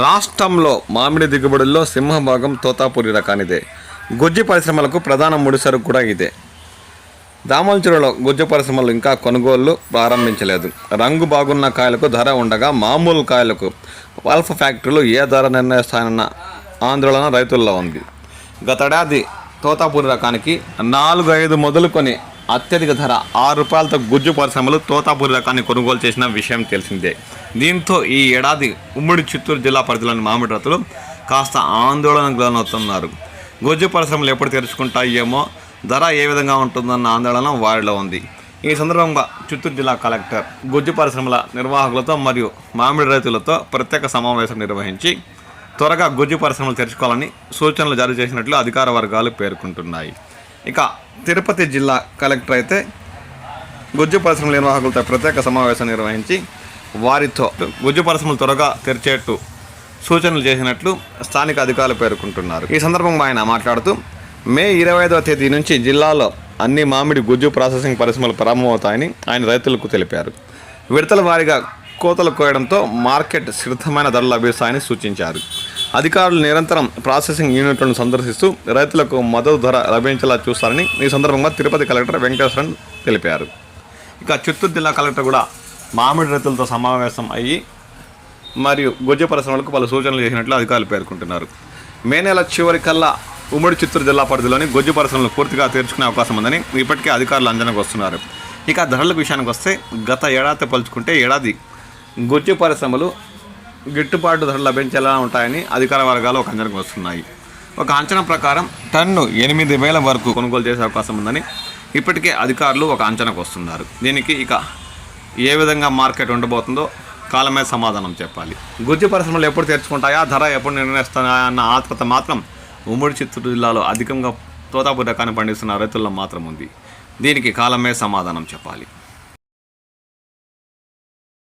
రాష్ట్రంలో మామిడి దిగుబడుల్లో సింహభాగం తోతాపురి రకానిదే. గుజ్జు పరిశ్రమలకు ప్రధాన ముడిసరుకు కూడా ఇదే. దామల్చెరువులో గుజ్జు పరిశ్రమలు ఇంకా కొనుగోళ్లు ప్రారంభించలేదు. రంగు బాగున్న కాయలకు ధర ఉండగా మామూలు కాయలకు పల్ప్ ఫ్యాక్టరీలు ఏ ధర నిర్ణయిస్తాయన్న ఆందోళన రైతుల్లో ఉంది. గతేడాది తోతాపురి రకానికి 4-5 మొదలుకొని అత్యధిక ధర ₹6తో గుజ్జు పరిశ్రమలు తోతాపురి రకాన్ని కొనుగోలు చేసిన విషయం తెలిసిందే. దీంతో ఈ ఏడాది ఉమ్మడి చిత్తూరు జిల్లా పరిధిలోని మామిడి రైతులు కాస్త ఆందోళనకు లోనవుతున్నారు. గుజ్జు పరిశ్రమలు ఎప్పుడు తెరుచుకుంటాయేమో, ధర ఏ విధంగా ఉంటుందన్న ఆందోళన వారిలో ఉంది. ఈ సందర్భంగా చిత్తూరు జిల్లా కలెక్టర్ గుజ్జు పరిశ్రమల నిర్వాహకులతో మరియు మామిడి రైతులతో ప్రత్యేక సమావేశం నిర్వహించి త్వరగా గుజ్జు పరిశ్రమలు తెరుచుకోవాలని సూచనలు జారీ చేసినట్లు అధికార వర్గాలు పేర్కొంటున్నాయి. ఇక తిరుపతి జిల్లా కలెక్టర్ అయితే గుజ్జు పరిశ్రమల నిర్వాహకులతో ప్రత్యేక సమావేశం నిర్వహించి వారితో గుజ్జు పరిశ్రమలు త్వరగా తెరిచేట్టు సూచనలు చేసినట్లు స్థానిక అధికారులు పేర్కొంటున్నారు. ఈ సందర్భంగా ఆయన మాట్లాడుతూ మే 25వ తేదీ నుంచి జిల్లాలో అన్ని మామిడి గుజ్జు ప్రాసెసింగ్ పరిశ్రమలు ప్రారంభమవుతాయని ఆయన రైతులకు తెలిపారు. విడతల వారీగా కోతలు కోయడంతో మార్కెట్ సిద్ధమైన ధరలు లభిస్తాయని సూచించారు. అధికారులు నిరంతరం ప్రాసెసింగ్ యూనిట్లను సందర్శిస్తూ రైతులకు మద్దతు ధర లభించేలా చూస్తారని ఈ సందర్భంగా తిరుపతి కలెక్టర్ వెంకటేశ్వరన్ తెలిపారు. ఇక చిత్తూరు జిల్లా కలెక్టర్ కూడా మామిడి రైతులతో సమావేశం అయ్యి మరియు గుజ్జు పరిశ్రమలకు పలు సూచనలు చేసినట్లు అధికారులు పేర్కొంటున్నారు. మే నెల చివరికల్లా ఉమ్మడి చిత్తూరు జిల్లా పరిధిలోని గుజ్జు పరిశ్రమలు పూర్తిగా తెరుచుకునే అవకాశం ఉందని ఇప్పటికే అధికారులు అంచనాకు వస్తున్నారు. ఇక ధరల విషయానికి వస్తే గత ఏడాదితో పోల్చుకుంటే ఏడాది గుజ్జు పరిశ్రమలు గిట్టుబాటు ధరలు లభించేలా ఉంటాయని అధికార వర్గాలు ఒక అంచనాకు వస్తున్నాయి. ఒక అంచనా ప్రకారం టన్ను 8,000 వరకు కొనుగోలు చేసే అవకాశం ఉందని ఇప్పటికే అధికారులు ఒక అంచనాకు వస్తున్నారు. దీనికి ఇక ఏ విధంగా మార్కెట్ ఉండబోతుందో కాలమే సమాధానం చెప్పాలి. గుజ్జు పరిశ్రమలు ఎప్పుడు తెరుచుకుంటాయా, ధర ఎప్పుడు నిర్ణయిస్తాయా అన్న ఆత్రత మాత్రం ఉమ్మడి చిత్తూరు జిల్లాలో అధికంగా తోతాపురి రకాన్ని పండిస్తున్న రైతుల్లో మాత్రం ఉంది. దీనికి కాలమే సమాధానం చెప్పాలి.